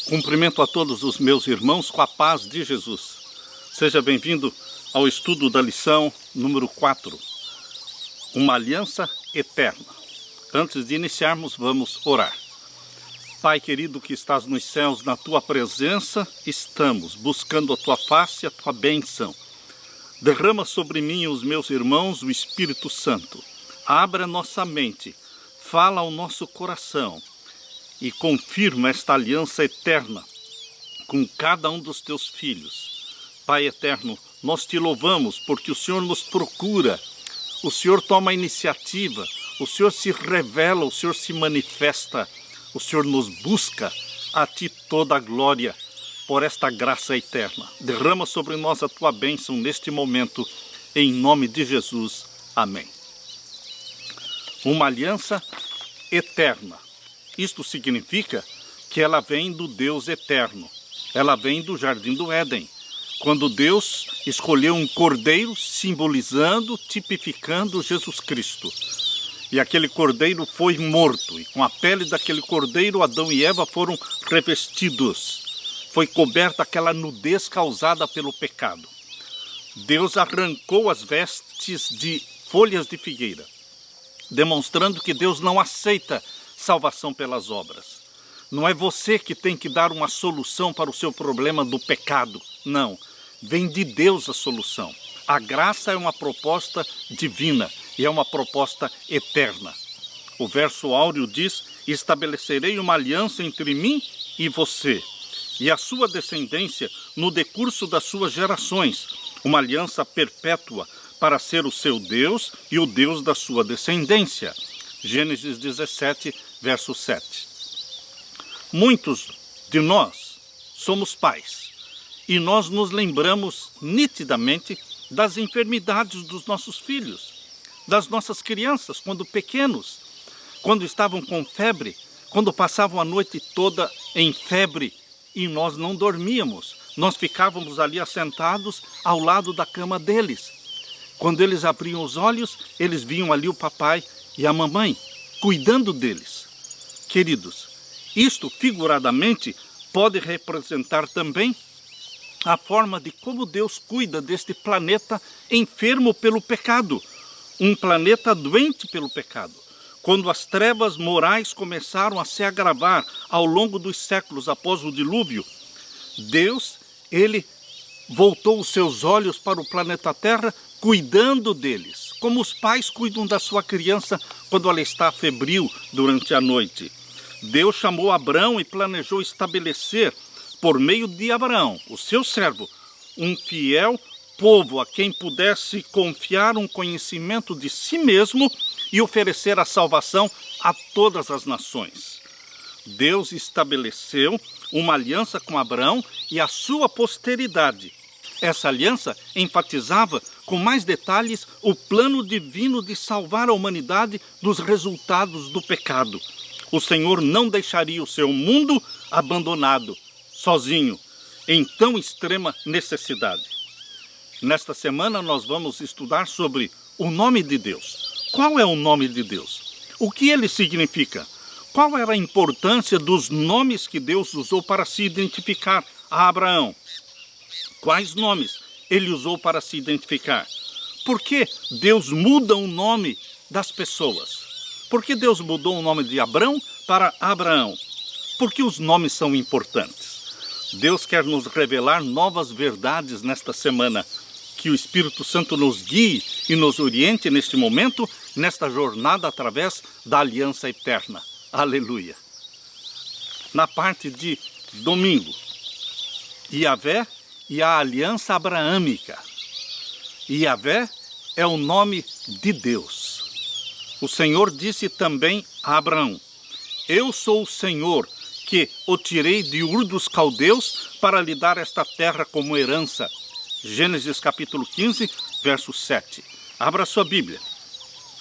Cumprimento a todos os meus irmãos com a paz de Jesus. Seja bem-vindo ao estudo da lição número 4, uma aliança eterna. Antes de iniciarmos, vamos orar. Pai querido que estás nos céus, na tua presença estamos, buscando a tua face, a tua bênção. Derrama sobre mim e os meus irmãos o Espírito Santo. Abra nossa mente, fala ao nosso coração e confirma esta aliança eterna com cada um dos teus filhos. Pai eterno, nós te louvamos porque o Senhor nos procura, o Senhor toma a iniciativa, o Senhor se revela, o Senhor se manifesta, o Senhor nos busca. A ti toda a glória por esta graça eterna. Derrama sobre nós a tua bênção neste momento, em nome de Jesus. Amém. Uma aliança eterna. Isto significa que ela vem do Deus eterno. Ela vem do Jardim do Éden, quando Deus escolheu um cordeiro simbolizando, tipificando Jesus Cristo. E aquele cordeiro foi morto, e com a pele daquele cordeiro, Adão e Eva foram revestidos. Foi coberta aquela nudez causada pelo pecado. Deus arrancou as vestes de folhas de figueira, demonstrando que Deus não aceita salvação pelas obras. Não é você que tem que dar uma solução para o seu problema do pecado. Não. Vem de Deus a solução. A graça é uma proposta divina e é uma proposta eterna. O verso áureo diz: estabelecerei uma aliança entre mim e você e a sua descendência no decurso das suas gerações, uma aliança perpétua para ser o seu Deus e o Deus da sua descendência. Gênesis 17, verso 7. Muitos de nós somos pais e nós nos lembramos nitidamente das enfermidades dos nossos filhos, das nossas crianças quando pequenos, quando estavam com febre, quando passavam a noite toda em febre e nós não dormíamos. Nós ficávamos ali assentados ao lado da cama deles. Quando eles abriam os olhos, eles viam ali o papai e a mamãe cuidando deles. Queridos, isto figuradamente pode representar também a forma de como Deus cuida deste planeta enfermo pelo pecado, um planeta doente pelo pecado. Quando as trevas morais começaram a se agravar ao longo dos séculos após o dilúvio, Deus, ele voltou os seus olhos para o planeta Terra, cuidando deles, como os pais cuidam da sua criança quando ela está febril durante a noite. Deus chamou Abraão e planejou estabelecer, por meio de Abraão, o seu servo, um fiel povo a quem pudesse confiar um conhecimento de si mesmo e oferecer a salvação a todas as nações. Deus estabeleceu uma aliança com Abraão e a sua posteridade. Essa aliança enfatizava com mais detalhes o plano divino de salvar a humanidade dos resultados do pecado. O Senhor não deixaria o seu mundo abandonado, sozinho, em tão extrema necessidade. Nesta semana nós vamos estudar sobre o nome de Deus. Qual é o nome de Deus? O que ele significa? Qual era a importância dos nomes que Deus usou para se identificar a Abraão? Quais nomes ele usou para se identificar? Por que Deus muda o nome das pessoas? Por que Deus mudou o nome de Abrão para Abraão? Porque os nomes são importantes. Deus quer nos revelar novas verdades nesta semana. Que o Espírito Santo nos guie e nos oriente neste momento, nesta jornada através da aliança eterna. Aleluia! Na parte de domingo, Yahvé e a aliança abraâmica. Yahvé é o nome de Deus. O Senhor disse também a Abraão: eu sou o Senhor que o tirei de Ur dos Caldeus para lhe dar esta terra como herança. Gênesis capítulo 15, verso 7. Abra sua Bíblia.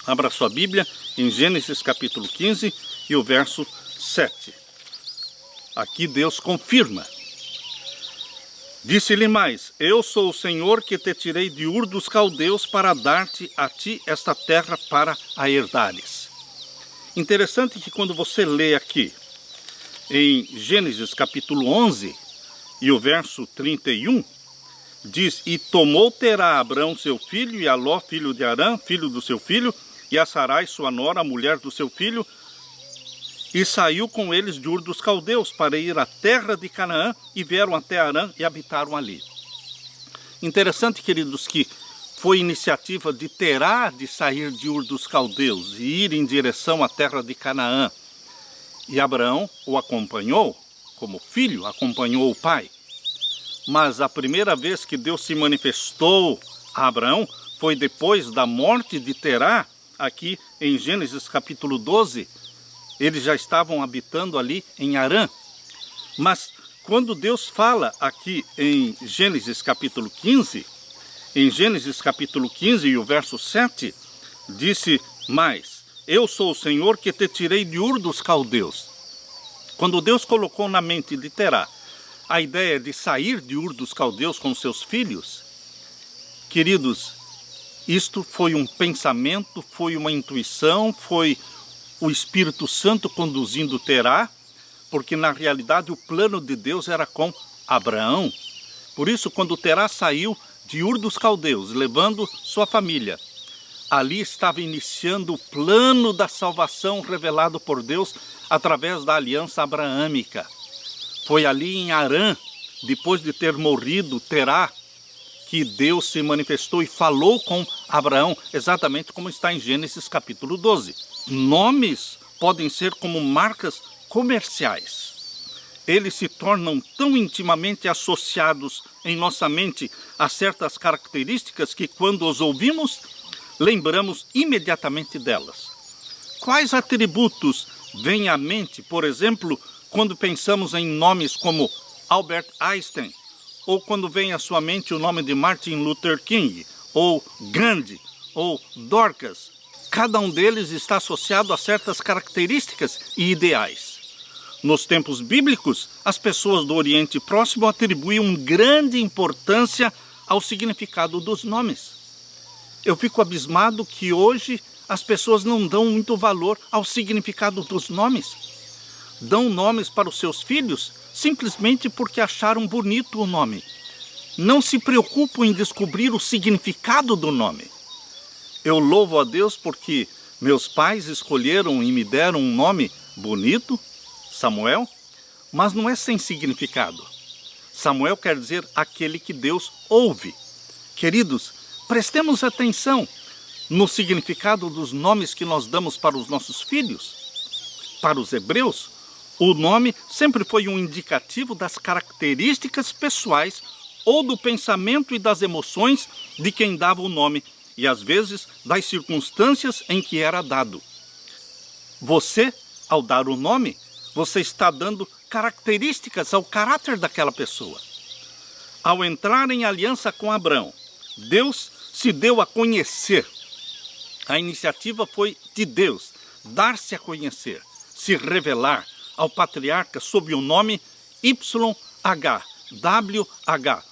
Abra sua Bíblia em Gênesis capítulo 15 e o verso 7. Aqui Deus confirma. Disse-lhe mais: eu sou o Senhor que te tirei de Ur dos Caldeus para dar-te a ti esta terra para a herdares. Interessante que quando você lê aqui em Gênesis capítulo 11 e o verso 31, diz: E tomou Terá Abrão seu filho, e a Ló filho de Arã, filho do seu filho, e a Sarai sua nora, a mulher do seu filho, e saiu com eles de Ur dos Caldeus para ir à terra de Canaã, e vieram até Arã e habitaram ali. Interessante, queridos, que foi iniciativa de Terá de sair de Ur dos Caldeus e ir em direção à terra de Canaã. E Abraão o acompanhou, como filho, acompanhou o pai. Mas a primeira vez que Deus se manifestou a Abraão foi depois da morte de Terá, aqui em Gênesis capítulo 12. Eles já estavam habitando ali em Arã. Mas quando Deus fala aqui em Gênesis capítulo 15, em Gênesis capítulo 15 e o verso 7, disse mais: Eu sou o Senhor que te tirei de Ur dos Caldeus. Quando Deus colocou na mente de Terá a ideia de sair de Ur dos Caldeus com seus filhos, queridos, isto foi um pensamento, foi uma intuição, foi o Espírito Santo conduzindo Terá, porque na realidade o plano de Deus era com Abraão. Por isso, quando Terá saiu de Ur dos Caldeus, levando sua família, ali estava iniciando o plano da salvação revelado por Deus através da aliança abraâmica. Foi ali em Arã, depois de ter morrido Terá, que Deus se manifestou e falou com Abraão, exatamente como está em Gênesis capítulo 12. Nomes podem ser como marcas comerciais. Eles se tornam tão intimamente associados em nossa mente a certas características que, quando os ouvimos, lembramos imediatamente delas. Quais atributos vêm à mente, por exemplo, quando pensamos em nomes como Albert Einstein, ou quando vem à sua mente o nome de Martin Luther King, ou Gandhi, ou Dorcas? Cada um deles está associado a certas características e ideais. Nos tempos bíblicos, as pessoas do Oriente Próximo atribuíam grande importância ao significado dos nomes. Eu fico abismado que hoje as pessoas não dão muito valor ao significado dos nomes. Dão nomes para os seus filhos simplesmente porque acharam bonito o nome. Não se preocupam em descobrir o significado do nome. Eu louvo a Deus porque meus pais escolheram e me deram um nome bonito, Samuel, mas não é sem significado. Samuel quer dizer aquele que Deus ouve. Queridos, prestemos atenção no significado dos nomes que nós damos para os nossos filhos. Para os hebreus, o nome sempre foi um indicativo das características pessoais ou do pensamento e das emoções de quem dava o nome, e às vezes das circunstâncias em que era dado. Você, ao dar o nome, você está dando características ao caráter daquela pessoa. Ao entrar em aliança com Abraão, Deus se deu a conhecer. A iniciativa foi de Deus, dar-se a conhecer, se revelar ao patriarca sob o nome YHWH,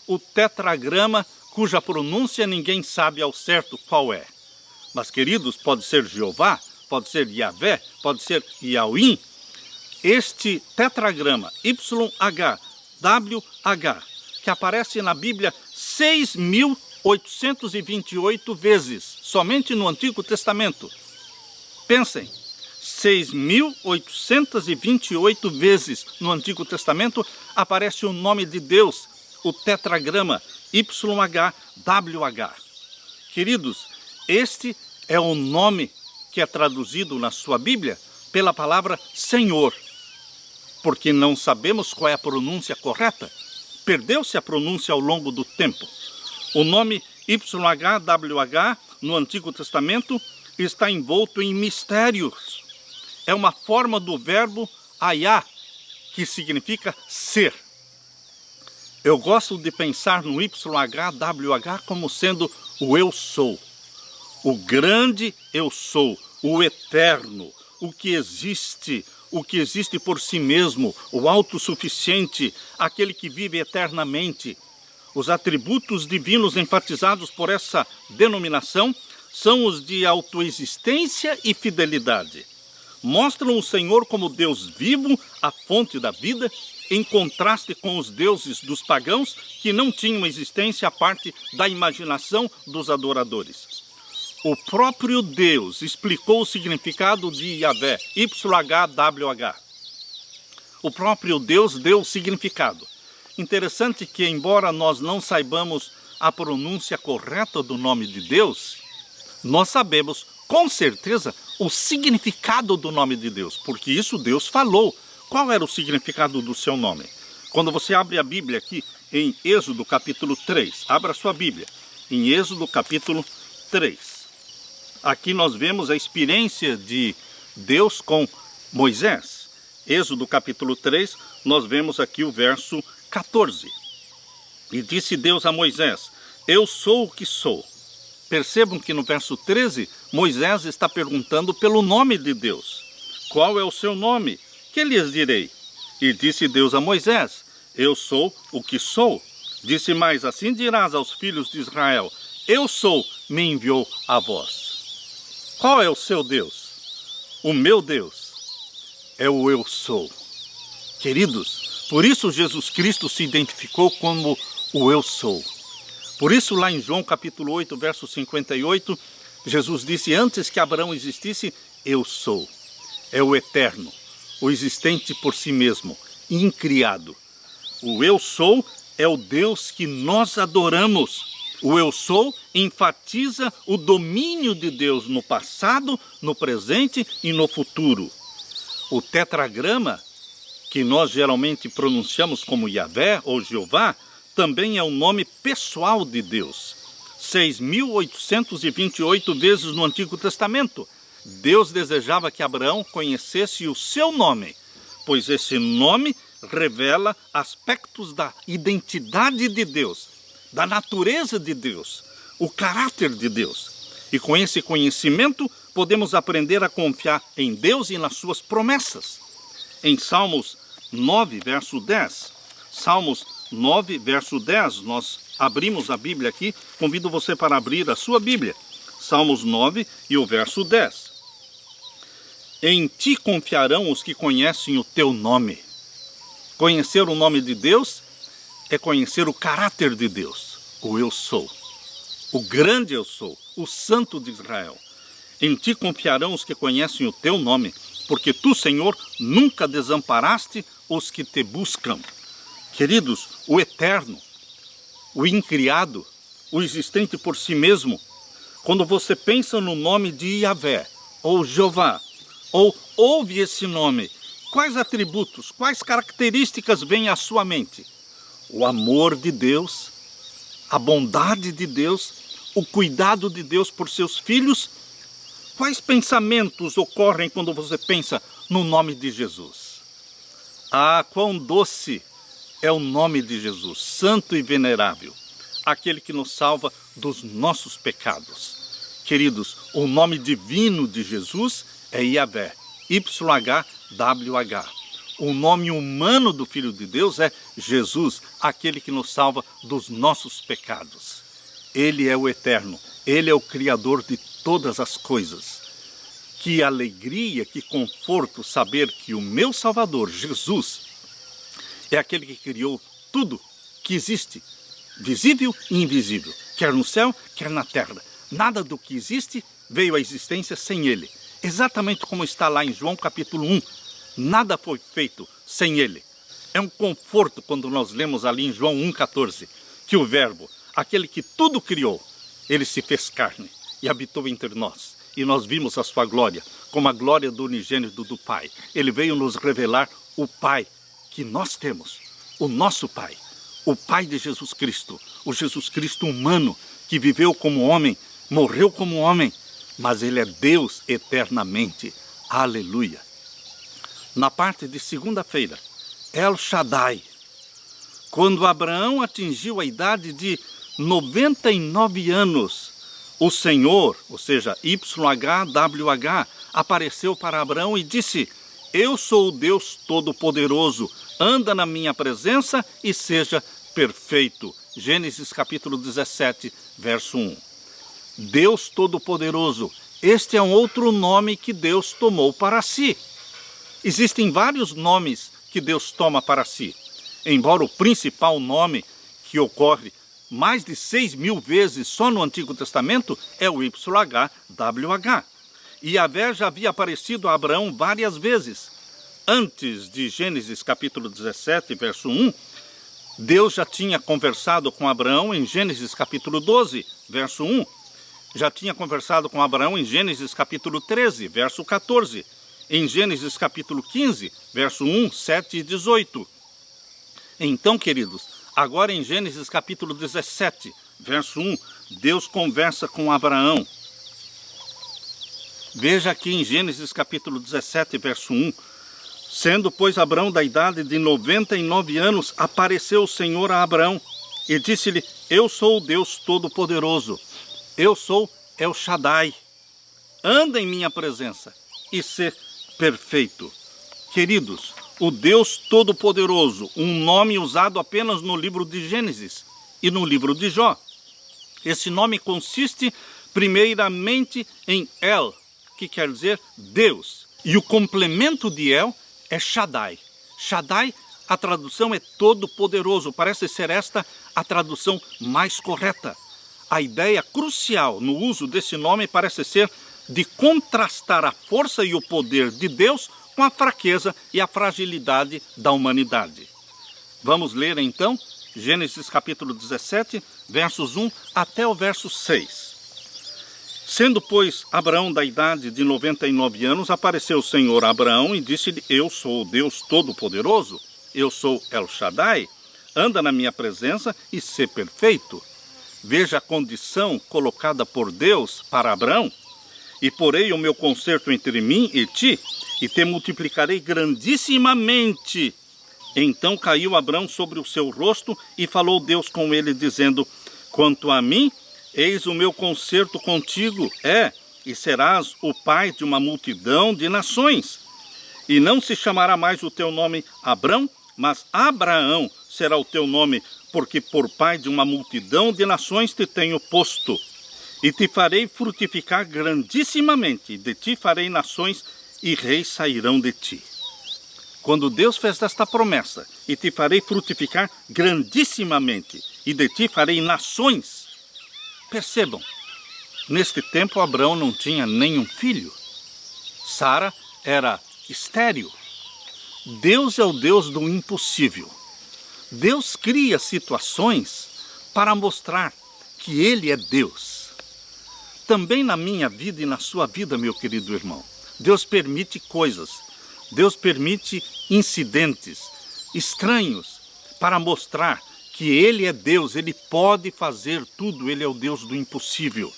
o tetragrama cuja pronúncia ninguém sabe ao certo qual é. Mas, queridos, pode ser Jeová, pode ser Yahvé, pode ser Yahweh. Este tetragrama YHWH, que aparece na Bíblia 6.828 vezes, somente no Antigo Testamento. Pensem, 6.828 vezes no Antigo Testamento aparece o nome de Deus, o tetragrama YHWH. Queridos, este é o nome que é traduzido na sua Bíblia pela palavra Senhor, porque não sabemos qual é a pronúncia correta. Perdeu-se a pronúncia ao longo do tempo. O nome YHWH no Antigo Testamento está envolto em mistérios. É uma forma do verbo ayah, que significa ser. Eu gosto de pensar no YHWH como sendo o eu sou, o grande eu sou, o eterno, o que existe por si mesmo, o autossuficiente, aquele que vive eternamente. Os atributos divinos enfatizados por essa denominação são os de autoexistência e fidelidade. mostram o Senhor como Deus vivo, a fonte da vida, em contraste com os deuses dos pagãos que não tinham existência à parte da imaginação dos adoradores. O próprio Deus explicou o significado de Yahvé, YHWH. O próprio Deus deu o significado. Interessante que, embora nós não saibamos a pronúncia correta do nome de Deus, nós sabemos com certeza o significado do nome de Deus, porque isso Deus falou. Qual era o significado do seu nome? Quando você abre a Bíblia aqui em Êxodo capítulo 3, abra sua Bíblia, em Êxodo capítulo 3. Aqui nós vemos a experiência de Deus com Moisés. Êxodo capítulo 3, nós vemos aqui o verso 14. E disse Deus a Moisés: eu sou o que sou. Percebam que no verso 13, Moisés está perguntando pelo nome de Deus. Qual é o seu nome? Que lhes direi? E disse Deus a Moisés: eu sou o que sou. Disse mais: assim dirás aos filhos de Israel: eu sou, me enviou a vós. Qual é o seu Deus? O meu Deus é o eu sou. Queridos, por isso Jesus Cristo se identificou como o eu sou. Por isso lá em João capítulo 8, verso 58, Jesus disse: antes que Abraão existisse, eu sou. É o eterno, o existente por si mesmo, incriado. O eu sou é o Deus que nós adoramos. O eu sou enfatiza o domínio de Deus no passado, no presente e no futuro. O tetragrama, que nós geralmente pronunciamos como Yahvé ou Jeová, também é o nome pessoal de Deus. 6.828 vezes no Antigo Testamento. Deus desejava que Abraão conhecesse o seu nome, pois esse nome revela aspectos da identidade de Deus, da natureza de Deus, o caráter de Deus. E com esse conhecimento podemos aprender a confiar em Deus e nas suas promessas. Em Salmos 9, verso 10, Salmos 9, verso 10, nós abrimos a Bíblia aqui, convido você para abrir a sua Bíblia. Salmos 9 e o verso 10. Em ti confiarão os que conhecem o teu nome. Conhecer o nome de Deus é conhecer o caráter de Deus, o eu sou, o grande eu sou, o santo de Israel. Em ti confiarão os que conhecem o teu nome, porque tu, Senhor, nunca desamparaste os que te buscam. Queridos, o eterno, o incriado, o existente por si mesmo, quando você pensa no nome de Yahvé, ou Jeová, ou ouve esse nome, quais atributos, quais características vêm à sua mente? O amor de Deus, a bondade de Deus, o cuidado de Deus por seus filhos. Quais pensamentos ocorrem quando você pensa no nome de Jesus? Ah, quão doce é o nome de Jesus, santo e venerável, aquele que nos salva dos nossos pecados. Queridos, o nome divino de Jesus é Yahvé, YHWH. O nome humano do Filho de Deus é Jesus, aquele que nos salva dos nossos pecados. Ele é o eterno, ele é o Criador de todas as coisas. Que alegria, que conforto saber que o meu Salvador, Jesus, é aquele que criou tudo que existe, visível e invisível, quer no céu, quer na terra. Nada do que existe veio à existência sem ele. Exatamente como está lá em João capítulo 1. Nada foi feito sem ele. É um conforto quando nós lemos ali em João 1,14, que o Verbo, aquele que tudo criou, ele se fez carne e habitou entre nós. E nós vimos a sua glória, como a glória do unigênito do Pai. Ele veio nos revelar o Pai que nós temos, o nosso Pai, o Pai de Jesus Cristo, o Jesus Cristo humano, que viveu como homem, morreu como homem, mas ele é Deus eternamente. Aleluia! Na parte de segunda-feira, El Shaddai, quando Abraão atingiu a idade de 99 anos, o Senhor, ou seja, YHWH, apareceu para Abraão e disse: eu sou o Deus Todo-Poderoso, anda na minha presença e seja perfeito. Gênesis capítulo 17, verso 1. Deus Todo-Poderoso, Este é um outro nome que Deus tomou para si. Existem vários nomes que Deus toma para si, embora o principal nome que ocorre mais de 6.000 vezes só no Antigo Testamento é o YHWH. E Yahvé já havia aparecido a Abraão várias vezes. Antes de Gênesis capítulo 17, verso 1, Deus já tinha conversado com Abraão em Gênesis capítulo 12, verso 1. Já tinha conversado com Abraão em Gênesis capítulo 13, verso 14. Em Gênesis capítulo 15, verso 1, 7 e 18. Então, queridos, agora em Gênesis capítulo 17, verso 1, Deus conversa com Abraão. Veja aqui em Gênesis capítulo 17, verso 1. Sendo, pois, Abraão da idade de 99 anos, apareceu o Senhor a Abraão e disse-lhe: eu sou o Deus Todo-Poderoso. Eu sou El Shaddai. Anda em minha presença e ser perfeito. Queridos, o Deus Todo-Poderoso, um nome usado apenas no livro de Gênesis e no livro de Jó. Esse nome consiste primeiramente em El, que quer dizer Deus. E o complemento de El é Shaddai. Shaddai, a tradução é todo-poderoso. Parece ser esta a tradução mais correta. A ideia crucial no uso desse nome parece ser de contrastar a força e o poder de Deus com a fraqueza e a fragilidade da humanidade. Vamos ler então Gênesis capítulo 17, versos 1 até o verso 6. Sendo, pois, Abraão da idade de 99 anos, apareceu o Senhor a Abraão e disse-lhe: eu sou o Deus Todo-Poderoso, eu sou El Shaddai, anda na minha presença e sê perfeito. Veja a condição colocada por Deus para Abraão. E porei o meu concerto entre mim e ti, e te multiplicarei grandissimamente. Então caiu Abraão sobre o seu rosto, e falou Deus com ele, dizendo: quanto a mim, eis o meu concerto contigo, e serás o pai de uma multidão de nações. E não se chamará mais o teu nome Abrão, mas Abraão será o teu nome, porque por pai de uma multidão de nações te tenho posto. E te farei frutificar grandissimamente, de ti farei nações, e reis sairão de ti. Quando Deus fez esta promessa, e te farei frutificar grandissimamente, e de ti farei nações. Percebam, neste tempo Abraão não tinha nenhum filho. Sara era estéril. Deus é o Deus do impossível. Deus cria situações para mostrar que Ele é Deus. Também na minha vida e na sua vida, meu querido irmão, Deus permite coisas, Deus permite incidentes estranhos para mostrar que Ele é Deus, Ele pode fazer tudo, Ele é o Deus do impossível.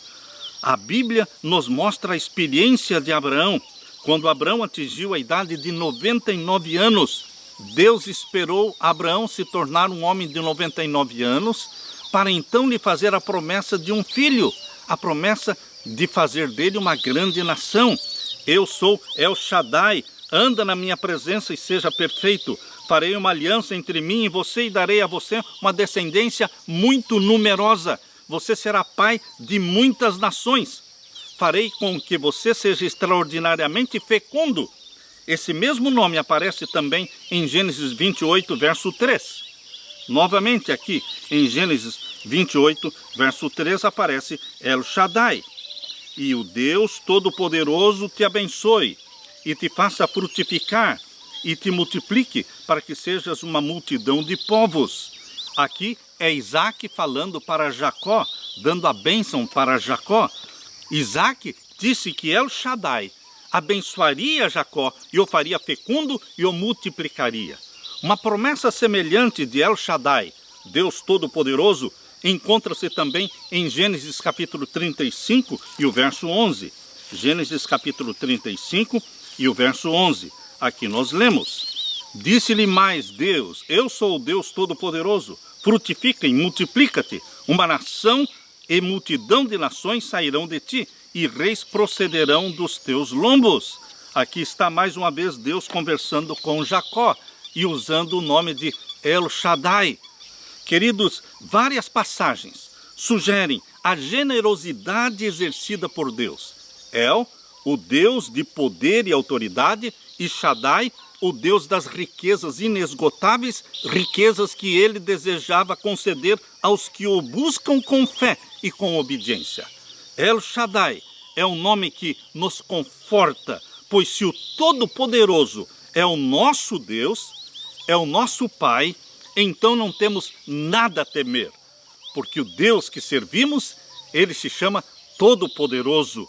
A Bíblia nos mostra a experiência de Abraão. Quando Abraão atingiu a idade de 99 anos, Deus esperou Abraão se tornar um homem de 99 anos, para então lhe fazer a promessa de um filho, a promessa de fazer dele uma grande nação. Eu sou El Shaddai, anda na minha presença e seja perfeito. Farei uma aliança entre mim e você e darei a você uma descendência muito numerosa. Você será pai de muitas nações. Farei com que você seja extraordinariamente fecundo. Esse mesmo nome aparece também em Gênesis 28, verso 3. Novamente aqui, em Gênesis 28, verso 3, aparece El Shaddai. E o Deus Todo-Poderoso te abençoe, e te faça frutificar, e te multiplique, para que sejas uma multidão de povos. Aqui é Isaac falando para Jacó, dando a bênção para Jacó. Isaac disse que El Shaddai abençoaria Jacó e o faria fecundo e o multiplicaria. Uma promessa semelhante de El Shaddai, Deus Todo-Poderoso, encontra-se também em Gênesis capítulo 35 e o verso 11. Gênesis capítulo 35 e o verso 11. Aqui nós lemos: disse-lhe mais Deus: eu sou o Deus Todo-Poderoso, frutifica e multiplica-te, uma nação e multidão de nações sairão de ti, e reis procederão dos teus lombos. Aqui está mais uma vez Deus conversando com Jacó e usando o nome de El Shaddai. Queridos, várias passagens sugerem a generosidade exercida por Deus. El, o Deus de poder e autoridade, e Shaddai, o Deus das riquezas inesgotáveis, riquezas que ele desejava conceder aos que o buscam com fé e com obediência. El Shaddai é um nome que nos conforta, pois se o Todo-Poderoso é o nosso Deus, é o nosso Pai, então não temos nada a temer, porque o Deus que servimos, ele se chama Todo-Poderoso.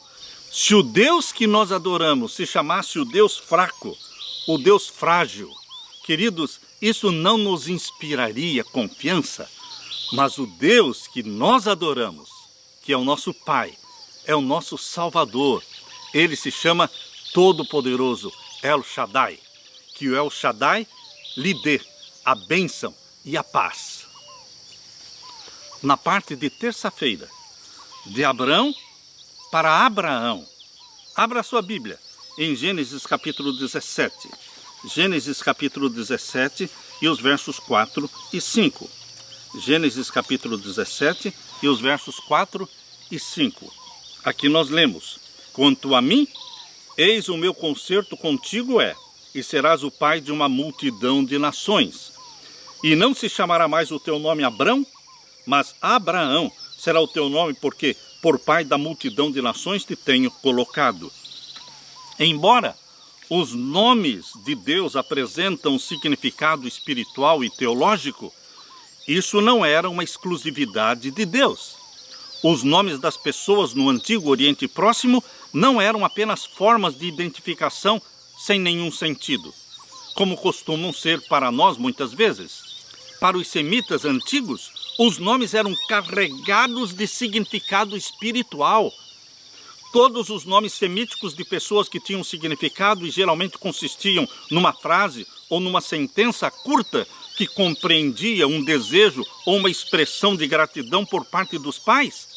Se o Deus que nós adoramos se chamasse o Deus fraco, o Deus frágil, queridos, isso não nos inspiraria confiança, mas o Deus que nós adoramos, que é o nosso Pai, é o nosso Salvador, ele se chama Todo-Poderoso, El Shaddai, que o El Shaddai lhe dê a bênção e a paz. Na parte de terça-feira, de Abraão para Abraão. Abra a sua Bíblia em Gênesis capítulo 17. Gênesis capítulo 17 e os versos 4 e 5. Gênesis capítulo 17 e os versos 4 e 5. Aqui nós lemos: quanto a mim, eis o meu concerto contigo e serás o pai de uma multidão de nações. E não se chamará mais o teu nome Abrão, mas Abraão será o teu nome, porque por pai da multidão de nações te tenho colocado. Embora os nomes de Deus apresentam um significado espiritual e teológico, isso não era uma exclusividade de Deus. Os nomes das pessoas no Antigo Oriente Próximo não eram apenas formas de identificação sem nenhum sentido, como costumam ser para nós muitas vezes. Para os semitas antigos, os nomes eram carregados de significado espiritual. Todos os nomes semíticos de pessoas que tinham significado e geralmente consistiam numa frase ou numa sentença curta que compreendia um desejo ou uma expressão de gratidão por parte dos pais.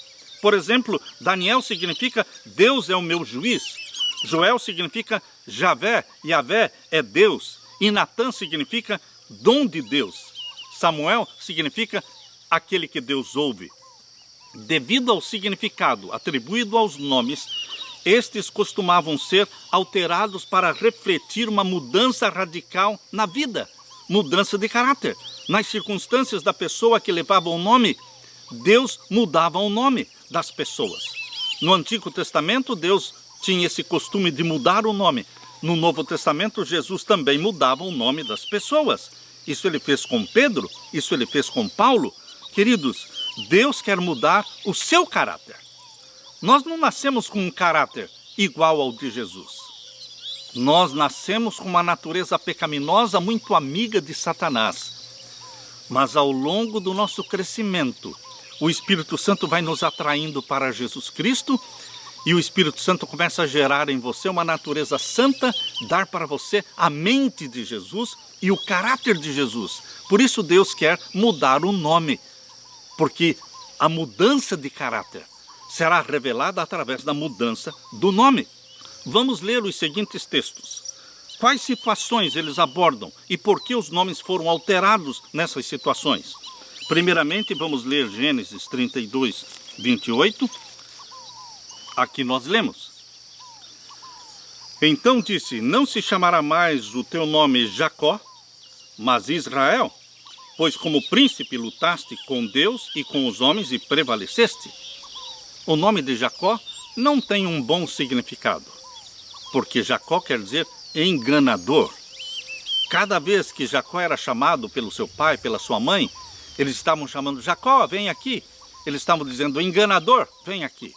Por exemplo, Daniel significa Deus é o meu juiz. Joel significa Javé, Yavé é Deus. E Natã significa dom de Deus. Samuel significa aquele que Deus ouve. Devido ao significado atribuído aos nomes, estes costumavam ser alterados para refletir uma mudança radical na vida, mudança de caráter. Nas circunstâncias da pessoa que levava o nome, Deus mudava o nome das pessoas. No Antigo Testamento, Deus tinha esse costume de mudar o nome. No Novo Testamento, Jesus também mudava o nome das pessoas. Isso ele fez com Pedro, isso ele fez com Paulo. Queridos, Deus quer mudar o seu caráter. Nós não nascemos com um caráter igual ao de Jesus. Nós nascemos com uma natureza pecaminosa muito amiga de Satanás. Mas ao longo do nosso crescimento, o Espírito Santo vai nos atraindo para Jesus Cristo e o Espírito Santo começa a gerar em você uma natureza santa, dar para você a mente de Jesus e o caráter de Jesus. Por isso Deus quer mudar o nome, porque a mudança de caráter será revelada através da mudança do nome. Vamos ler os seguintes textos. Quais situações eles abordam e por que os nomes foram alterados nessas situações? Primeiramente, vamos ler Gênesis 32, 28. Aqui nós lemos: então disse, não se chamará mais o teu nome Jacó, mas Israel, pois como príncipe lutaste com Deus e com os homens e prevaleceste. O nome de Jacó não tem um bom significado, porque Jacó quer dizer enganador. Cada vez que Jacó era chamado pelo seu pai, pela sua mãe, eles estavam chamando Jacó, vem aqui. Eles estavam dizendo, enganador, vem aqui.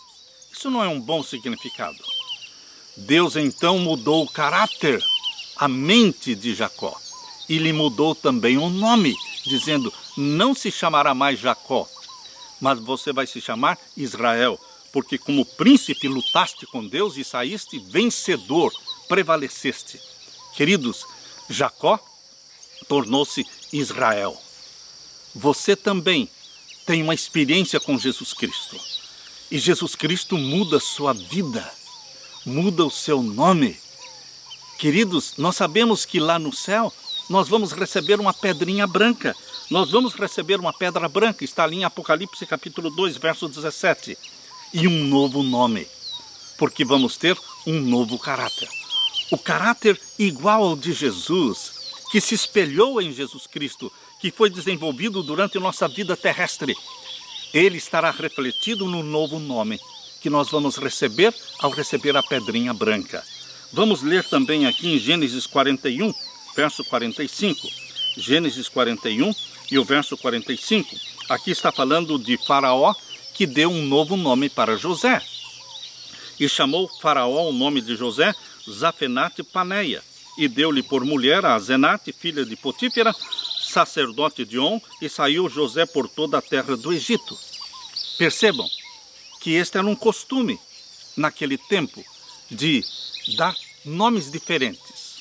Isso não é um bom significado. Deus então mudou o caráter, a mente de Jacó. E lhe mudou também o nome, dizendo, não se chamará mais Jacó, mas você vai se chamar Israel, porque como príncipe lutaste com Deus e saíste vencedor, prevaleceste. Queridos, Jacó tornou-se Israel. Você também tem uma experiência com Jesus Cristo. E Jesus Cristo muda a sua vida, muda o seu nome. Queridos, nós sabemos que lá no céu, nós vamos receber uma pedrinha branca. Nós vamos receber uma pedra branca, está ali em Apocalipse capítulo 2, verso 17. E um novo nome. porque vamos ter um novo caráter. O caráter igual ao de Jesus, que se espelhou em Jesus Cristo, que foi desenvolvido durante nossa vida terrestre. Ele estará refletido no novo nome que nós vamos receber ao receber a pedrinha branca. Vamos ler também aqui em Gênesis 41, verso 45. Gênesis 41 e o verso 45. Aqui está falando de Faraó, que deu um novo nome para José. E chamou Faraó o nome de José Zafenate Paneia, e deu-lhe por mulher a Asenate, filha de Potífera, sacerdote de On, e saiu José por toda a terra do Egito. Percebam que este era um costume, naquele tempo, de dar nomes diferentes.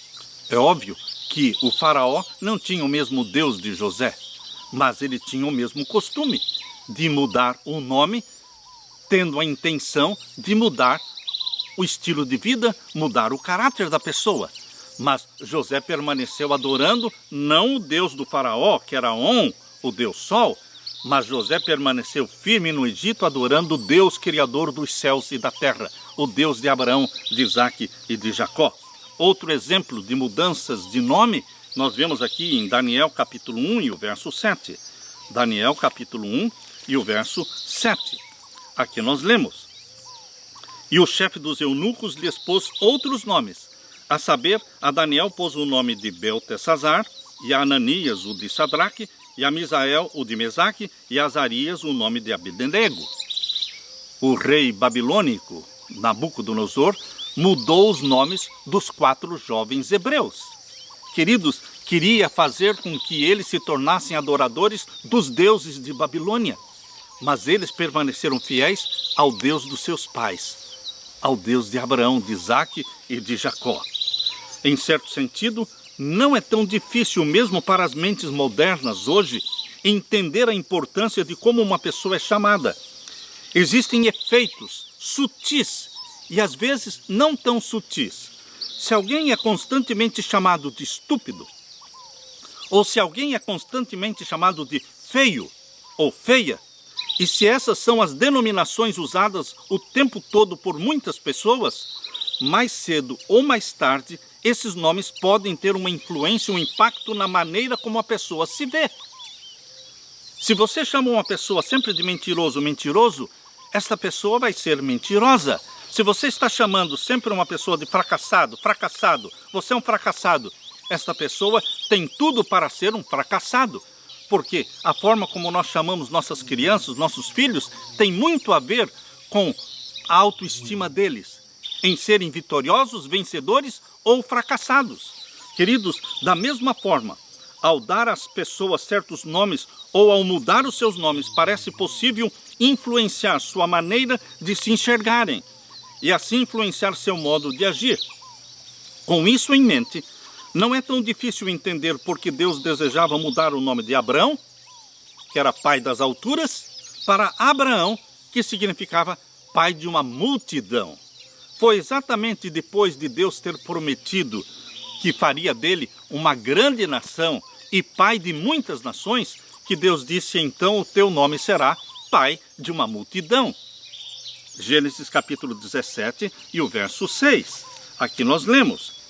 É óbvio que o faraó não tinha o mesmo Deus de José, mas ele tinha o mesmo costume de mudar o nome, tendo a intenção de mudar o estilo de vida, mudar o caráter da pessoa. Mas José permaneceu adorando não o Deus do faraó, que era On, o Deus Sol, mas José permaneceu firme no Egito adorando o Deus criador dos céus e da terra, o Deus de Abraão, de Isaque e de Jacó. Outro exemplo de mudanças de nome, nós vemos aqui em Daniel capítulo 1 e o verso 7. Daniel capítulo 1 e o verso 7. Aqui nós lemos: E o chefe dos eunucos lhes pôs outros nomes, a saber, a Daniel pôs o nome de Beltesazar, e a Ananias o de Sadraque, e a Misael o de Mesaque, e a Azarias o nome de Abednego. O rei babilônico, Nabucodonosor, mudou os nomes dos 4 jovens hebreus. Queridos, queria fazer com que eles se tornassem adoradores dos deuses de Babilônia, mas eles permaneceram fiéis ao Deus dos seus pais, ao Deus de Abraão, de Isaque e de Jacó. Em certo sentido, não é tão difícil mesmo para as mentes modernas hoje entender a importância de como uma pessoa é chamada. Existem efeitos sutis e às vezes não tão sutis. Se alguém é constantemente chamado de estúpido, ou se alguém é constantemente chamado de feio ou feia, e se essas são as denominações usadas o tempo todo por muitas pessoas, mais cedo ou mais tarde, esses nomes podem ter uma influência, um impacto na maneira como a pessoa se vê. Se você chama uma pessoa sempre de mentiroso, mentiroso, esta pessoa vai ser mentirosa. Se você está chamando sempre uma pessoa de fracassado, fracassado, você é um fracassado, esta pessoa tem tudo para ser um fracassado. Porque a forma como nós chamamos nossas crianças, nossos filhos, tem muito a ver com a autoestima deles, em serem vitoriosos, vencedores ou fracassados. Queridos, da mesma forma, ao dar às pessoas certos nomes ou ao mudar os seus nomes, parece possível influenciar sua maneira de se enxergarem e assim influenciar seu modo de agir. Com isso em mente, não é tão difícil entender por que Deus desejava mudar o nome de Abrão, que era pai das alturas, para Abraão, que significava pai de uma multidão. Foi exatamente depois de Deus ter prometido que faria dele uma grande nação e pai de muitas nações, que Deus disse: então o teu nome será pai de uma multidão. Gênesis capítulo 17 e o verso 6. Aqui nós lemos.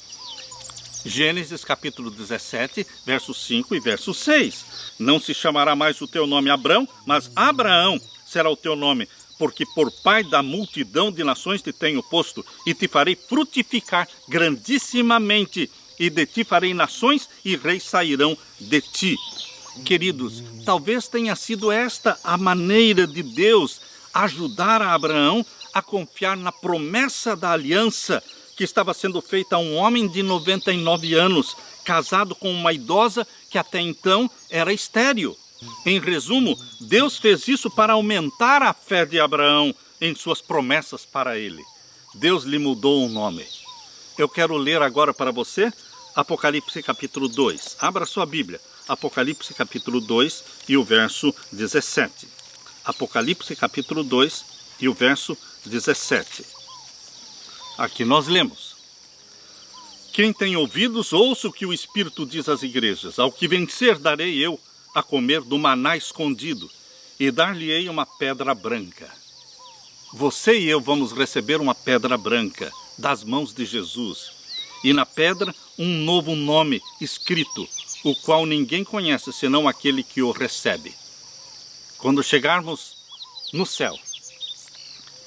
Gênesis capítulo 17, verso 5 e verso 6. Não se chamará mais o teu nome Abrão, mas Abraão será o teu nome, porque por pai da multidão de nações te tenho posto, e te farei frutificar grandissimamente, e de ti farei nações, e reis sairão de ti. Queridos, talvez tenha sido esta a maneira de Deus ajudar a Abraão a confiar na promessa da aliança que estava sendo feita a um homem de 99 anos, casado com uma idosa que até então era estéril. Em resumo, Deus fez isso para aumentar a fé de Abraão em suas promessas para ele. Deus lhe mudou o nome. Eu quero ler agora para você Apocalipse capítulo 2. Abra sua Bíblia. Apocalipse capítulo 2 e o verso 17. Apocalipse capítulo 2 e o verso 17. Aqui nós lemos: Quem tem ouvidos, ouça o que o Espírito diz às igrejas. Ao que vencer darei eu a comer do maná escondido, e dar-lhe-ei uma pedra branca. você e eu vamos receber uma pedra branca das mãos de Jesus. E na pedra um novo nome escrito, o qual ninguém conhece senão aquele que o recebe. Quando chegarmos no céu,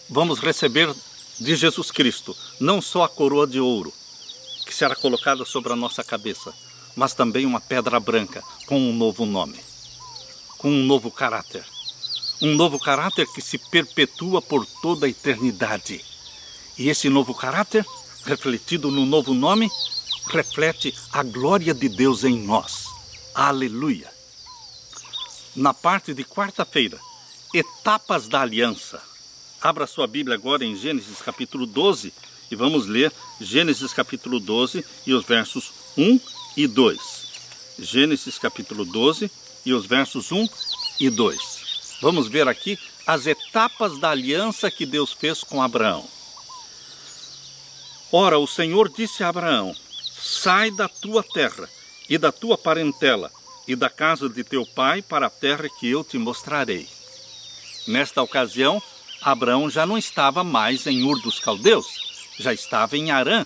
vamos receber de Jesus Cristo não só a coroa de ouro, que será colocada sobre a nossa cabeça, mas também uma pedra branca com um novo nome, com um novo caráter. Um novo caráter que se perpetua por toda a eternidade. E esse novo caráter, refletido no novo nome, reflete a glória de Deus em nós. Aleluia! Na parte de quarta-feira, etapas da aliança. Abra sua Bíblia agora em Gênesis capítulo 12 e vamos ler Gênesis capítulo 12 e os versos 1 e 2. Gênesis capítulo 12 e os versos 1 e 2. Vamos ver aqui as etapas da aliança que Deus fez com Abraão. Ora, o Senhor disse a Abraão: sai da tua terra e da tua parentela e da casa de teu pai para a terra que eu te mostrarei. Nesta ocasião, Abraão já não estava mais em Ur dos Caldeus, já estava em Harã.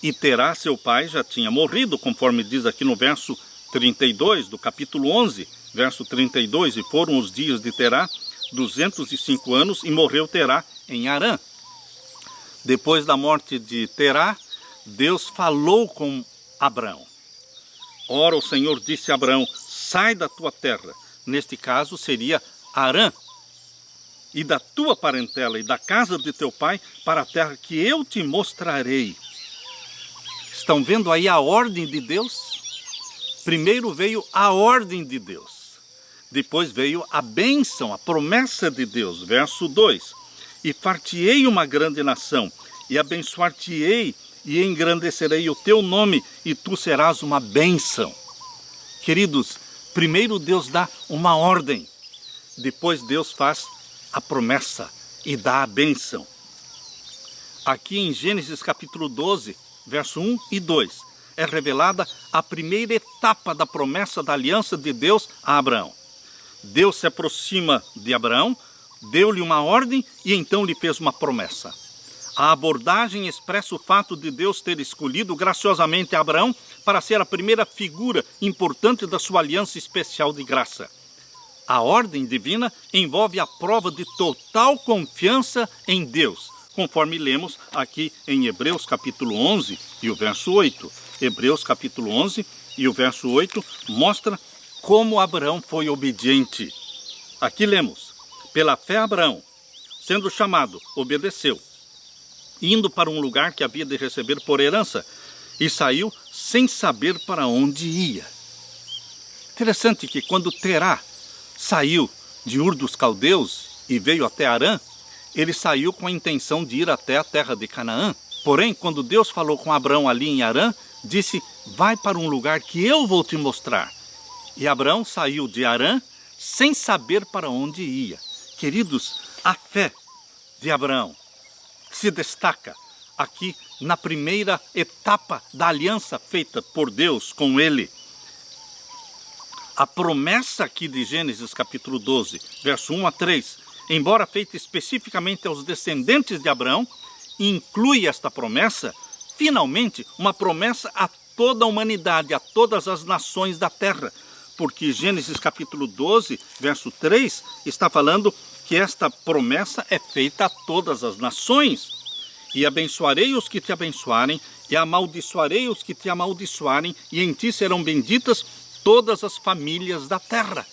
E Terá, seu pai, já tinha morrido, conforme diz aqui no verso 32 do capítulo 11, verso 32, e foram os dias de Terá 205 anos, e morreu Terá em Harã. Depois da morte de Terá, Deus falou com Abraão. Ora, o Senhor disse a Abraão: sai da tua terra, neste caso seria Harã, e da tua parentela e da casa de teu pai, para a terra que eu te mostrarei. Estão vendo aí a ordem de Deus? Primeiro veio a ordem de Deus. Depois veio a bênção, a promessa de Deus. Verso 2. E far-te-ei uma grande nação, e abençoar-te-ei, e engrandecerei o teu nome, e tu serás uma bênção. Queridos, primeiro Deus dá uma ordem. Depois Deus faz a promessa e dá a bênção. Aqui em Gênesis capítulo 12, verso 1 e 2, é revelada a primeira etapa da promessa da aliança de Deus a Abraão. Deus se aproxima de Abraão, deu-lhe uma ordem e então lhe fez uma promessa. A abordagem expressa o fato de Deus ter escolhido graciosamente Abraão para ser a primeira figura importante da sua aliança especial de graça. A ordem divina envolve a prova de total confiança em Deus, conforme lemos aqui em Hebreus capítulo 11 e o verso 8. Hebreus capítulo 11 e o verso 8 mostra como Abraão foi obediente. Aqui lemos: pela fé Abraão, sendo chamado, obedeceu, indo para um lugar que havia de receber por herança, e saiu sem saber para onde ia. Interessante que quando Terá saiu de Ur dos Caldeus e veio até Harã, ele saiu com a intenção de ir até a terra de Canaã. Porém, quando Deus falou com Abraão ali em Harã, disse: vai para um lugar que eu vou te mostrar. E Abraão saiu de Harã sem saber para onde ia. Queridos, a fé de Abraão se destaca aqui na primeira etapa da aliança feita por Deus com ele. A promessa aqui de Gênesis capítulo 12, verso 1 a 3, embora feita especificamente aos descendentes de Abraão, inclui esta promessa, finalmente, uma promessa a toda a humanidade, a todas as nações da terra. Porque Gênesis capítulo 12, verso 3, está falando que esta promessa é feita a todas as nações. E abençoarei os que te abençoarem, e amaldiçoarei os que te amaldiçoarem, e em ti serão benditas todas as famílias da terra.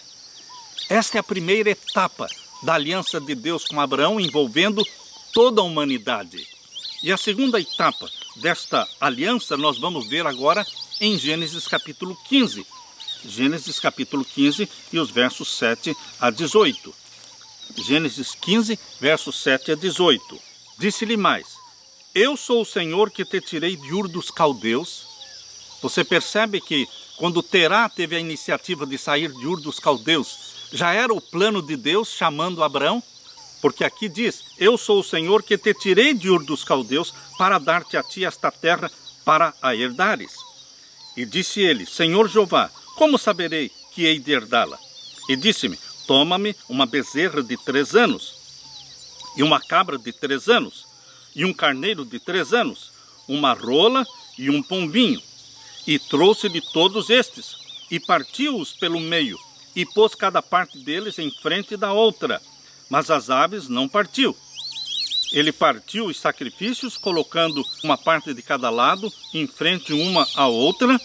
Esta é a primeira etapa da aliança de Deus com Abraão, envolvendo toda a humanidade. E a segunda etapa desta aliança nós vamos ver agora em Gênesis capítulo 15. Gênesis capítulo 15 e os versos 7 a 18. Gênesis 15, versos 7 a 18. Disse-lhe mais: eu sou o Senhor que te tirei de Ur dos Caldeus. Você percebe que quando Terá teve a iniciativa de sair de Ur dos Caldeus, já era o plano de Deus chamando Abraão? Porque aqui diz: eu sou o Senhor que te tirei de Ur dos Caldeus para dar-te a ti esta terra para a herdares. E disse ele: Senhor Jeová, como saberei que hei de herdá-la? E disse-me: toma-me uma bezerra de 3 anos e uma cabra de 3 anos, e um carneiro de 3 anos, uma rola e um pombinho. E trouxe-lhe todos estes, e partiu-os pelo meio, e pôs cada parte deles em frente da outra, mas as aves não partiu. Ele partiu os sacrifícios, colocando uma parte de cada lado, em frente uma à outra,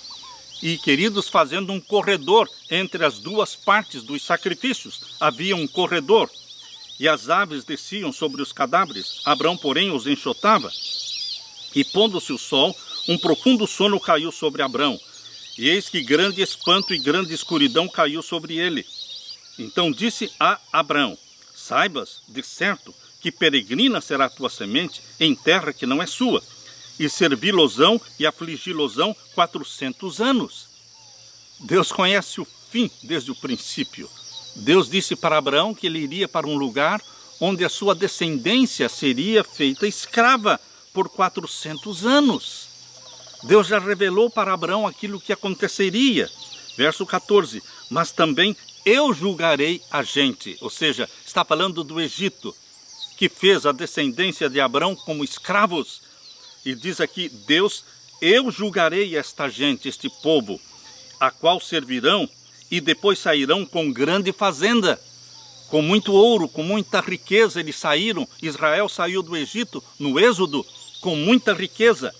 e, queridos, fazendo um corredor entre as duas partes dos sacrifícios. Havia um corredor, e as aves desciam sobre os cadáveres. Abrão, porém, os enxotava. E pondo-se o sol, um profundo sono caiu sobre Abrão. E eis que grande espanto e grande escuridão caiu sobre ele. Então disse a Abrão: saibas, de certo, que peregrina será a tua semente em terra que não é sua, e servi-losão e afligi-losão 400 anos. Deus conhece o fim desde o princípio. Deus disse para Abraão que ele iria para um lugar onde a sua descendência seria feita escrava por 400 anos. Deus já revelou para Abraão aquilo que aconteceria. Verso 14, mas também eu julgarei a gente, ou seja, está falando do Egito, que fez a descendência de Abraão como escravos. E diz aqui, Deus, eu julgarei esta gente, este povo, a qual servirão, e depois sairão com grande fazenda, com muito ouro, com muita riqueza. Eles saíram, Israel saiu do Egito, no Êxodo, com muita riqueza.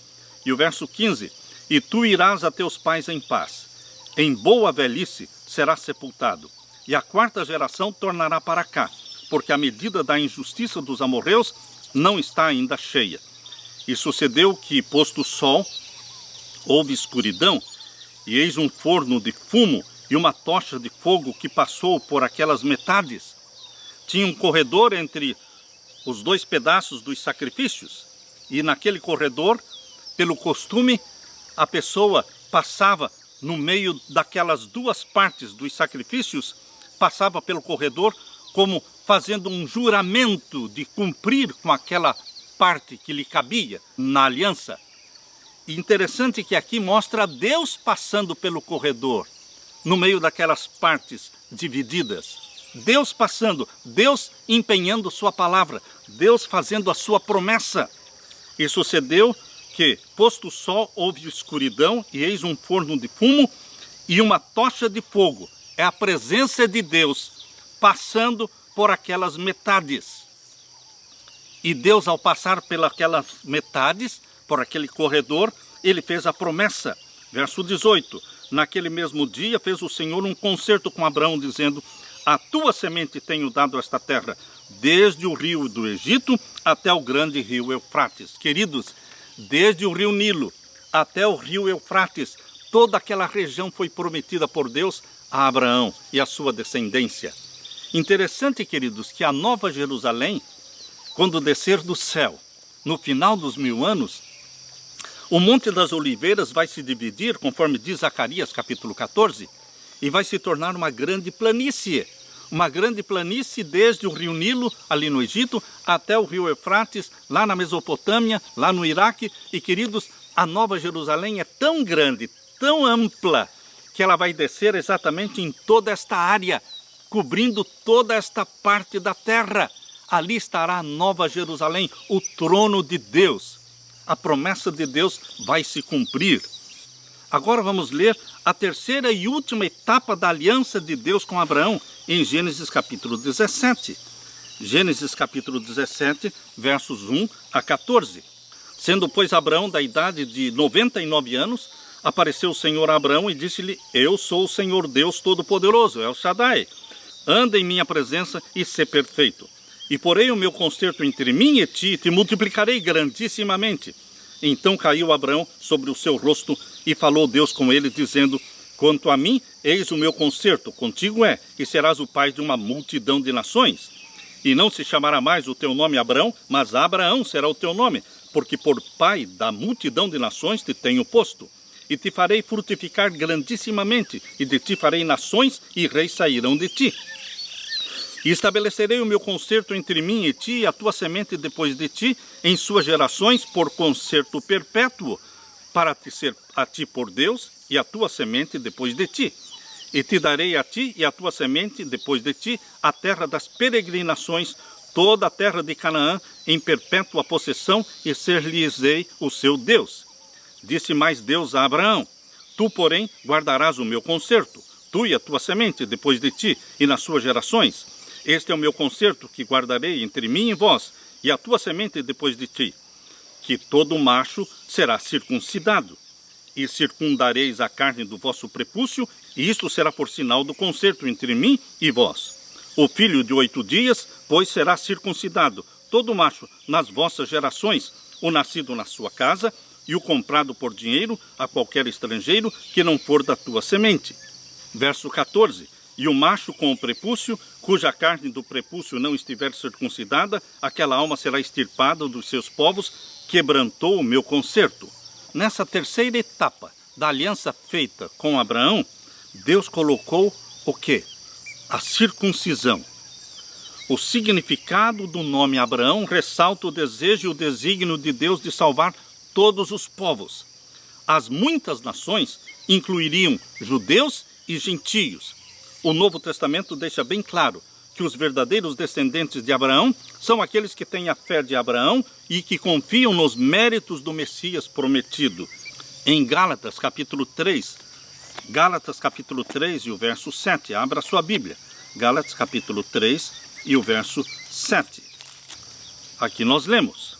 E o verso 15, e tu irás a teus pais em paz, em boa velhice serás sepultado, e a 4ª geração tornará para cá, porque a medida da injustiça dos amorreus não está ainda cheia. E sucedeu que, posto o sol, houve escuridão, e eis um forno de fumo e uma tocha de fogo que passou por aquelas metades. Tinha um corredor entre os 2 pedaços dos sacrifícios, e naquele corredor, pelo costume, a pessoa passava no meio daquelas 2 partes dos sacrifícios, passava pelo corredor como fazendo um juramento de cumprir com aquela parte que lhe cabia na aliança. E interessante que aqui mostra Deus passando pelo corredor, no meio daquelas partes divididas. Deus passando, Deus empenhando sua palavra, Deus fazendo a sua promessa. E sucedeu que, posto o sol, houve escuridão, e eis um forno de fumo e uma tocha de fogo. É a presença de Deus passando por aquelas metades. E Deus, ao passar pelas metades, por aquele corredor, ele fez a promessa. Verso 18, naquele mesmo dia fez o Senhor um concerto com Abraão, dizendo, a tua semente tenho dado esta terra, desde o rio do Egito até o grande rio Eufrates. Queridos, desde o rio Nilo até o rio Eufrates, toda aquela região foi prometida por Deus a Abraão e a sua descendência. Interessante, queridos, que a Nova Jerusalém, quando descer do céu, no final dos 1000 anos, o Monte das Oliveiras vai se dividir, conforme diz Zacarias capítulo 14, e vai se tornar uma grande planície. Uma grande planície desde o rio Nilo, ali no Egito, até o rio Eufrates, lá na Mesopotâmia, lá no Iraque. E, queridos, a Nova Jerusalém é tão grande, tão ampla, que ela vai descer exatamente em toda esta área, cobrindo toda esta parte da terra. Ali estará a Nova Jerusalém, o trono de Deus. A promessa de Deus vai se cumprir. Agora vamos ler a 3ª e última etapa da aliança de Deus com Abraão, em Gênesis capítulo 17. Gênesis capítulo 17, versos 1 a 14. Sendo, pois, Abraão da idade de 99 anos, apareceu o Senhor a Abraão e disse-lhe, eu sou o Senhor Deus Todo-Poderoso, El Shaddai. Anda em minha presença e sê perfeito. E porei o meu concerto entre mim e ti, e te multiplicarei grandissimamente. Então caiu Abraão sobre o seu rosto, e falou Deus com ele, dizendo, quanto a mim, eis o meu concerto, contigo é, e serás o pai de uma multidão de nações. E não se chamará mais o teu nome Abraão, mas Abraão será o teu nome, porque por pai da multidão de nações te tenho posto. E te farei frutificar grandissimamente, e de ti farei nações, e reis sairão de ti. E estabelecerei o meu concerto entre mim e ti, e a tua semente depois de ti, em suas gerações, por concerto perpétuo, para te ser a ti por Deus, e a tua semente depois de ti. E te darei a ti e a tua semente depois de ti, a terra das peregrinações, toda a terra de Canaã em perpétua possessão e ser-lhes-ei o seu Deus. Disse mais Deus a Abraão: tu, porém, guardarás o meu concerto, tu e a tua semente depois de ti e nas suas gerações. Este é o meu concerto que guardarei entre mim e vós e a tua semente depois de ti, que todo macho será circuncidado. E circundareis a carne do vosso prepúcio, e isto será por sinal do concerto entre mim e vós. O filho de 8 dias, pois, será circuncidado, todo macho nas vossas gerações, o nascido na sua casa, e o comprado por dinheiro a qualquer estrangeiro que não for da tua semente. Verso 14. E o macho com o prepúcio, cuja carne do prepúcio não estiver circuncidada, aquela alma será extirpada dos seus povos, quebrantou o meu concerto. Nessa terceira etapa da aliança feita com Abraão, Deus colocou o quê? A circuncisão. O significado do nome Abraão ressalta o desejo e o desígnio de Deus de salvar todos os povos. As muitas nações incluiriam judeus e gentios. O Novo Testamento deixa bem claro que os verdadeiros descendentes de Abraão são aqueles que têm a fé de Abraão e que confiam nos méritos do Messias prometido. Em Gálatas capítulo 3 e o verso 7, abra sua Bíblia. Gálatas capítulo 3 e o verso 7. Aqui nós lemos: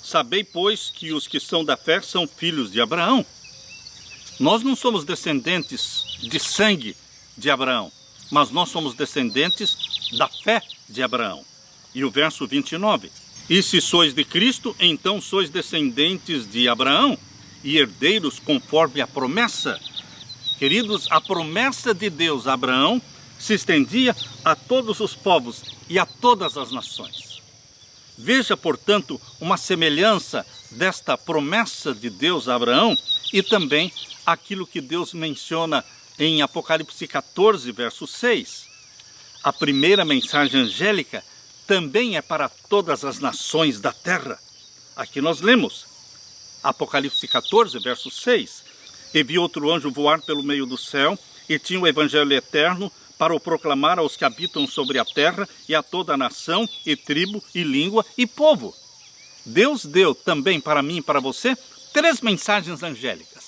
sabei, pois, que os que são da fé são filhos de Abraão. Nós não somos descendentes de sangue de Abraão, mas nós somos descendentes da fé de Abraão. E o verso 29. E se sois de Cristo, então sois descendentes de Abraão e herdeiros conforme a promessa. Queridos, a promessa de Deus a Abraão se estendia a todos os povos e a todas as nações. Veja, portanto, uma semelhança desta promessa de Deus a Abraão e também aquilo que Deus menciona em Apocalipse 14, verso 6. A primeira mensagem angélica também é para todas as nações da terra. Aqui nós lemos, Apocalipse 14, verso 6. E vi outro anjo voar pelo meio do céu, e tinha o evangelho eterno para o proclamar aos que habitam sobre a terra, e a toda a nação, e tribo, e língua, e povo. Deus deu também para mim e para você 3 mensagens angélicas.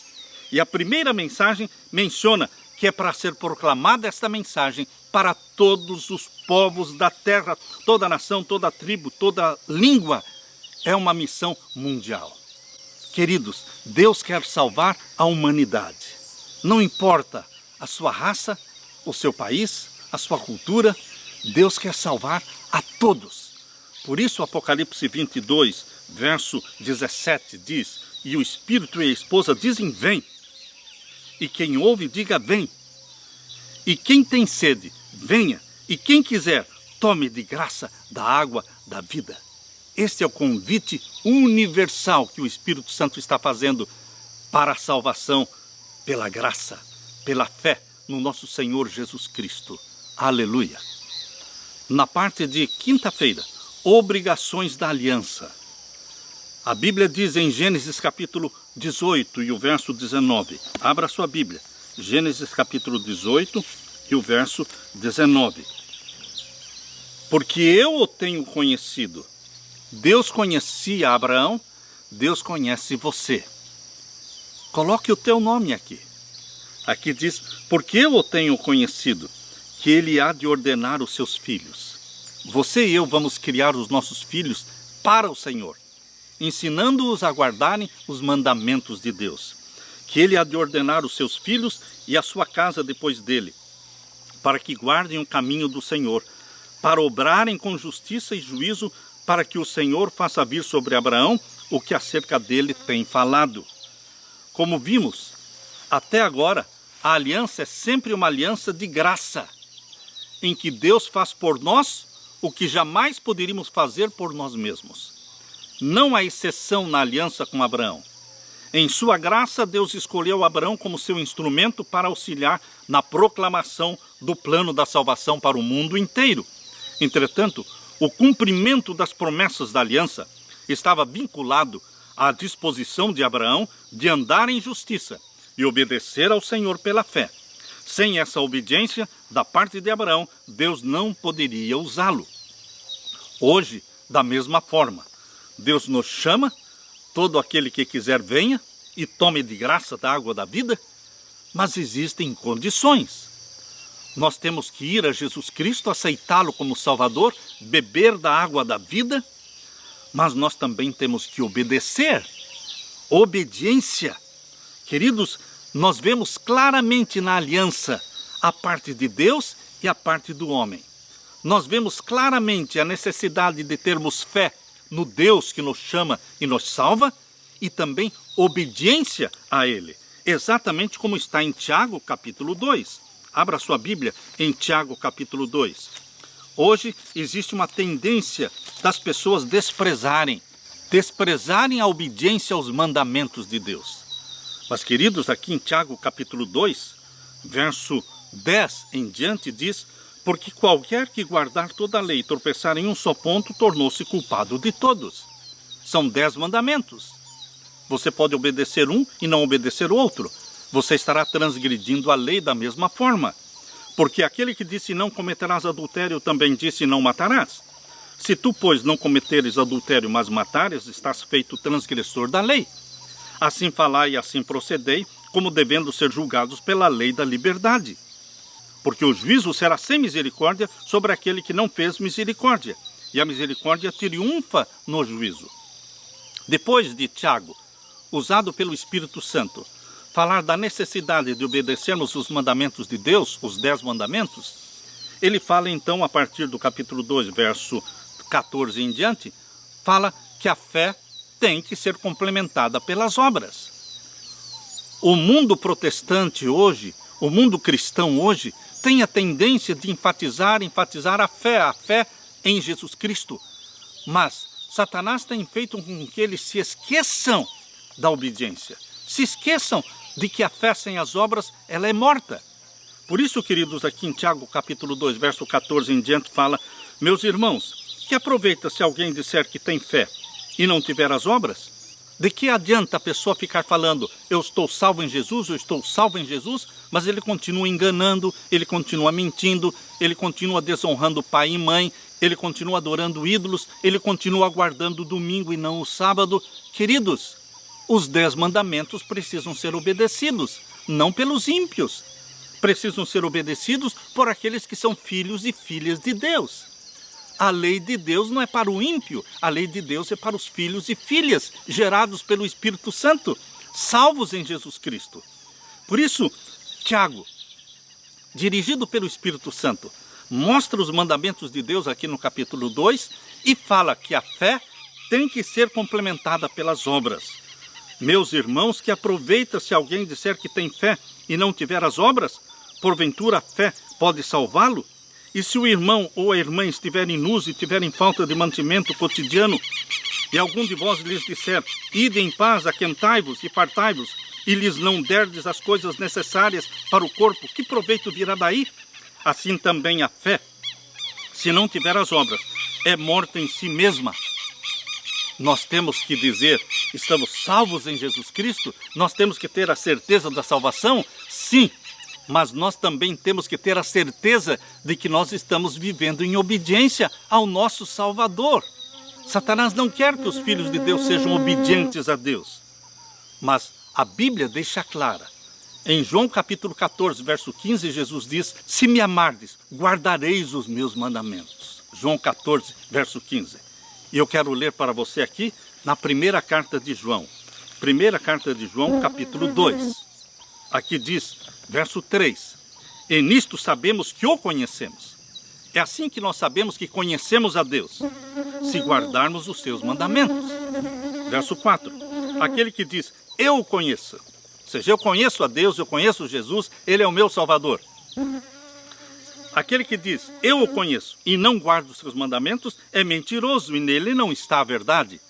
E a primeira mensagem menciona que é para ser proclamada esta mensagem para todos os povos da terra, toda nação, toda tribo, toda língua. É uma missão mundial. Queridos, Deus quer salvar a humanidade. Não importa a sua raça, o seu país, a sua cultura, Deus quer salvar a todos. Por isso, Apocalipse 22, verso 17 diz: e o Espírito e a esposa dizem: vem. E quem ouve, diga: vem. E quem tem sede, venha. E quem quiser, tome de graça da água da vida. Este é o convite universal que o Espírito Santo está fazendo para a salvação pela graça, pela fé no nosso Senhor Jesus Cristo. Aleluia. Na parte de quinta-feira, obrigações da aliança. A Bíblia diz em Gênesis capítulo 18 e o verso 19. Abra sua Bíblia. Gênesis capítulo 18 e o verso 19. Porque eu o tenho conhecido. Deus conhecia Abraão, Deus conhece você. Coloque o teu nome aqui. Aqui diz: porque eu o tenho conhecido, que ele há de ordenar os seus filhos. Você e eu vamos criar os nossos filhos para o Senhor, ensinando-os a guardarem os mandamentos de Deus. Que ele há de ordenar os seus filhos e a sua casa depois dele, para que guardem o caminho do Senhor, para obrarem com justiça e juízo, para que o Senhor faça vir sobre Abraão o que acerca dele tem falado. Como vimos, até agora, a aliança é sempre uma aliança de graça, em que Deus faz por nós o que jamais poderíamos fazer por nós mesmos. Não há exceção na aliança com Abraão. Em sua graça, Deus escolheu Abraão como seu instrumento para auxiliar na proclamação do plano da salvação para o mundo inteiro. Entretanto, o cumprimento das promessas da aliança estava vinculado à disposição de Abraão de andar em justiça e obedecer ao Senhor pela fé. Sem essa obediência da parte de Abraão, Deus não poderia usá-lo. Hoje, da mesma forma, Deus nos chama, todo aquele que quiser venha e tome de graça da água da vida, mas existem condições. Nós temos que ir a Jesus Cristo, aceitá-lo como Salvador, beber da água da vida, mas nós também temos que obedecer. Obediência. Queridos, nós vemos claramente na aliança a parte de Deus e a parte do homem. Nós vemos claramente a necessidade de termos fé no Deus que nos chama e nos salva, e também obediência a Ele, exatamente como está em Tiago capítulo 2. Abra sua Bíblia em Tiago capítulo 2. Hoje existe uma tendência das pessoas desprezarem a obediência aos mandamentos de Deus. Mas, queridos, aqui em Tiago capítulo 2, verso 10 em diante, diz: porque qualquer que guardar toda a lei e tropeçar em um só ponto, tornou-se culpado de todos. São 10 mandamentos. Você pode obedecer um e não obedecer o outro. Você estará transgredindo a lei da mesma forma. Porque aquele que disse não cometerás adultério, também disse não matarás. Se tu, pois, não cometeres adultério, mas matares, estás feito transgressor da lei. Assim falai e assim procedei, como devendo ser julgados pela lei da liberdade. Porque o juízo será sem misericórdia sobre aquele que não fez misericórdia, e a misericórdia triunfa no juízo. Depois de Tiago, usado pelo Espírito Santo, falar da necessidade de obedecermos os mandamentos de Deus, os 10 mandamentos, ele fala então, a partir do capítulo 2, verso 14 em diante, fala que a fé tem que ser complementada pelas obras. O mundo protestante hoje, o mundo cristão hoje, tem a tendência de enfatizar a fé em Jesus Cristo. Mas Satanás tem feito com que eles se esqueçam da obediência. Se esqueçam de que a fé sem as obras, ela é morta. Por isso, queridos, aqui em Tiago capítulo 2, verso 14 em diante, fala: meus irmãos, que aproveita se alguém disser que tem fé e não tiver as obras? De que adianta a pessoa ficar falando, eu estou salvo em Jesus, eu estou salvo em Jesus, mas ele continua enganando, ele continua mentindo, ele continua desonrando pai e mãe, ele continua adorando ídolos, ele continua guardando o domingo e não o sábado. Queridos, os 10 mandamentos precisam ser obedecidos, não pelos ímpios. Precisam ser obedecidos por aqueles que são filhos e filhas de Deus. A lei de Deus não é para o ímpio, a lei de Deus é para os filhos e filhas, gerados pelo Espírito Santo, salvos em Jesus Cristo. Por isso, Tiago, dirigido pelo Espírito Santo, mostra os mandamentos de Deus aqui no capítulo 2 e fala que a fé tem que ser complementada pelas obras. Meus irmãos, que aproveita se alguém disser que tem fé e não tiver as obras? Porventura a fé pode salvá-lo? E se o irmão ou a irmã estiverem nus e tiverem falta de mantimento cotidiano, e algum de vós lhes disser, ide em paz, aquentai-vos e partai-vos, e lhes não derdes as coisas necessárias para o corpo, que proveito virá daí? Assim também a fé, se não tiver as obras, é morta em si mesma. Nós temos que dizer, estamos salvos em Jesus Cristo? Nós temos que ter a certeza da salvação? Sim. Mas nós também temos que ter a certeza de que nós estamos vivendo em obediência ao nosso Salvador. Satanás não quer que os filhos de Deus sejam obedientes a Deus. Mas a Bíblia deixa clara. Em João capítulo 14, verso 15, Jesus diz, se me amardes, guardareis os meus mandamentos. João 14, verso 15. E eu quero ler para você aqui na primeira carta de João. Primeira carta de João, capítulo 2. Aqui diz, verso 3, e nisto sabemos que o conhecemos. É assim que nós sabemos que conhecemos a Deus, se guardarmos os seus mandamentos. Verso 4, aquele que diz, eu o conheço. Ou seja, eu conheço a Deus, eu conheço Jesus, Ele é o meu Salvador. Aquele que diz, eu o conheço, e não guarda os seus mandamentos, é mentiroso, e nele não está a verdade.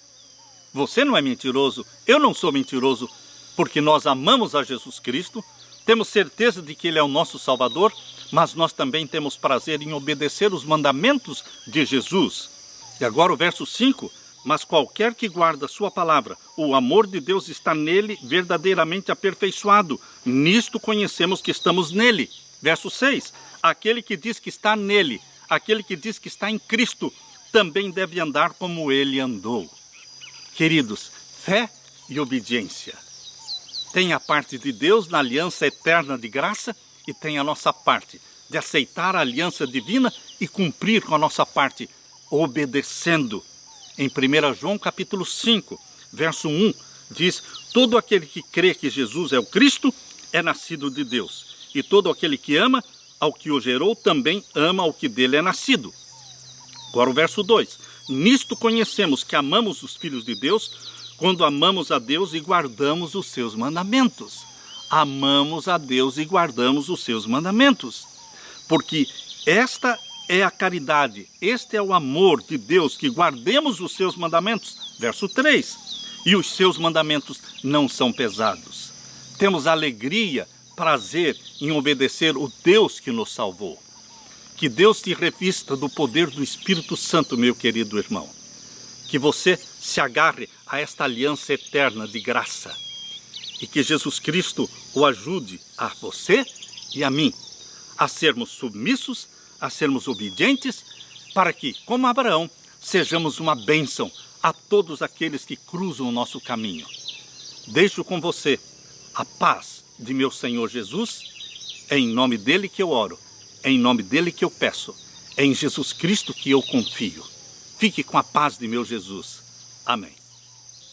Você não é mentiroso, eu não sou mentiroso, porque nós amamos a Jesus Cristo, temos certeza de que Ele é o nosso Salvador, mas nós também temos prazer em obedecer os mandamentos de Jesus. E agora o verso 5, mas qualquer que guarda sua palavra, o amor de Deus está nele verdadeiramente aperfeiçoado. Nisto conhecemos que estamos nele. Verso 6, aquele que diz que está nele, aquele que diz que está em Cristo, também deve andar como ele andou. Queridos, fé e obediência. Tem a parte de Deus na aliança eterna de graça e tem a nossa parte de aceitar a aliança divina e cumprir com a nossa parte, obedecendo. Em 1 João capítulo 5, verso 1, diz: todo aquele que crê que Jesus é o Cristo é nascido de Deus, e todo aquele que ama ao que o gerou também ama o que dele é nascido. Agora o verso 2, nisto conhecemos que amamos os filhos de Deus, quando amamos a Deus e guardamos os seus mandamentos. Amamos a Deus e guardamos os seus mandamentos. Porque esta é a caridade, este é o amor de Deus, que guardemos os seus mandamentos. Verso 3, e os seus mandamentos não são pesados. Temos alegria, prazer em obedecer o Deus que nos salvou. Que Deus te revista do poder do Espírito Santo, meu querido irmão. Que você se agarre a esta aliança eterna de graça. E que Jesus Cristo o ajude a você e a mim a sermos submissos, a sermos obedientes, para que, como Abraão, sejamos uma bênção a todos aqueles que cruzam o nosso caminho. Deixo com você a paz de meu Senhor Jesus. É em nome dele que eu oro, é em nome dele que eu peço, é em Jesus Cristo que eu confio. Fique com a paz de meu Jesus. Amém.